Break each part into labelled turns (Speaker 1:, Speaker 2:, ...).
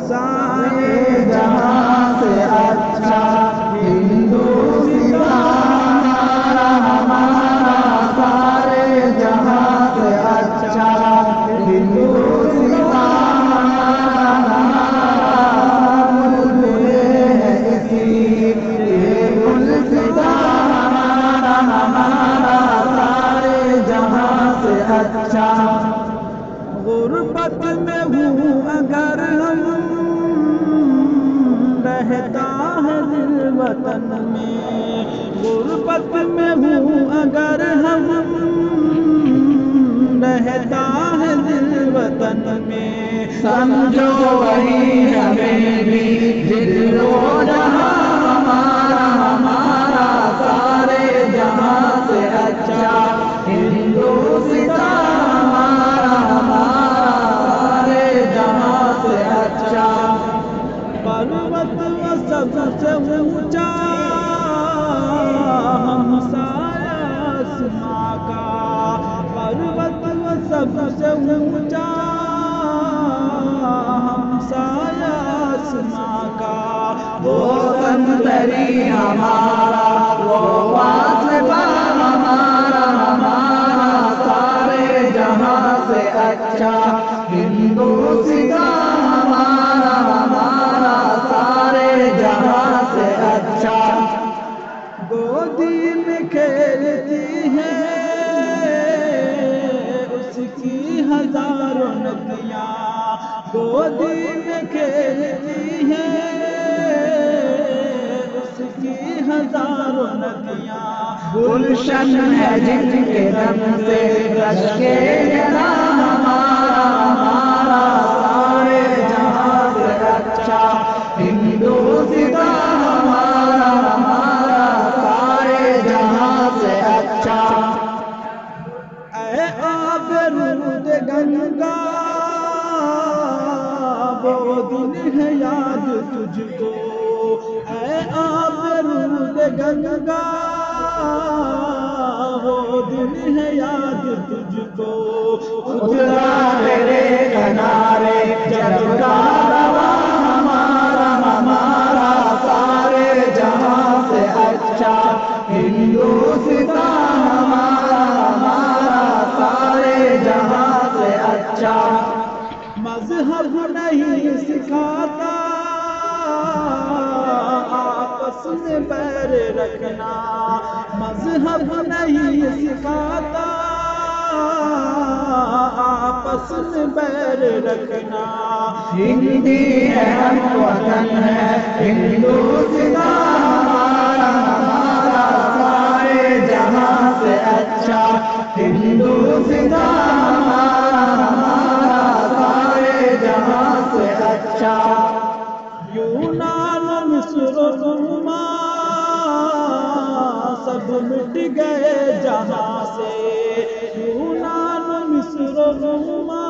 Speaker 1: سارے جہاں سے اچھا ہندوستان ہمارا سارے جہاں سے اچھا ہندوستان ہمارا ملک ہے اسی گلستان ہمارا سارے جہاں سے اچھا غربت میں ہوں اگر ہم رہتا ہے دل وطن میں غربت میں ہوں اگر ہم رہتا ہے دل وطن میں سمجھو وہی ہمیں بھی دل و جہاں ہمارا سارے جہاں سے اچھا ہندوستان سارے جہاں سے اچھا پروت و سب سے اونچا ہمسایہ آسماں کا پروت و سب سے اونچا ہمسایہ آسماں کا وہ سمندری ہمارا وہ واسطہ ہمارا سارے جہاں سے اچھا ہندوستان ہمارا سارے جہاں سے اچھا گودی میں کھیلتی ہے اس کی ہزاروں ندیاں گودی میں کھیلتی ہے اس کی ہزاروں ندیاں گلشن ہے جن کے دم سے رشکے جلا ہمارا سارے جہاں سے اچھا ہندوستان ہمارا سارے جہاں سے اچھا اے آب رود گنگا وہ دن ہے یاد تجھ کو اے آب رود گنگا وہ دن ہے یاد تجھ کو اترا تیرے کنارے جب کا رواں ہمارا سارے جہاں سے اچھا ہندوستان ہمارا سارے جہاں سے اچھا مذہب نہیں سکھاتا آپس میں پیر رکھنا مذہب نہیں سکھاتا آپس میں پیر رکھنا ہندی ہے ہم وطن ہے ہندوستان ہمارا سارے جہاں سے اچھا ہندوستان ہمارا سارے جہاں سے اچھا یونان مصر و روما سب مٹ گئے جہاں سے یونان مصر و روما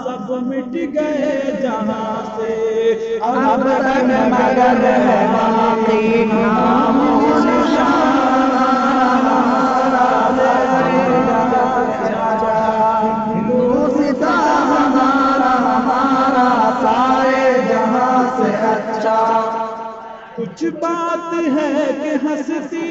Speaker 1: سب مٹ گئے جہاں سے اب تک مگر ہے باقی نام و نشان ہندوستان ہمارا سارے جہاں سے اچھا کچھ بات ہے کہ ہستی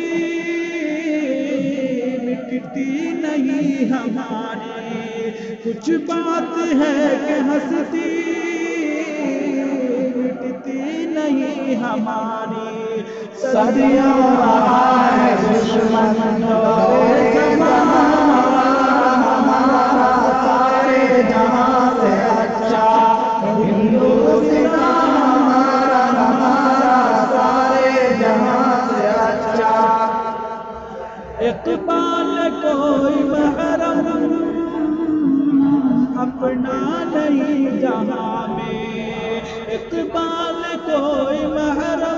Speaker 1: مٹتی نہیں ہماری کچھ بات ہے کہ ہستی مٹتی نہیں ہماری صدیوں رہا ہے دشمن ہمارا سارے جہاں سے اچھا ہندوستان ہمارا سارے جہاں سے اچھا اقبال کوئی محرم اپنا نہیں جہاں میں اقبال کوئی محرم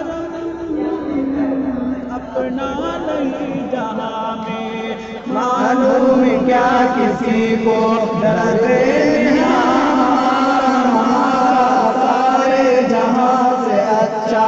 Speaker 1: اپنا نہیں جہاں میں معلوم کیا کسی کو درد ہمارا سارے جہاں سے اچھا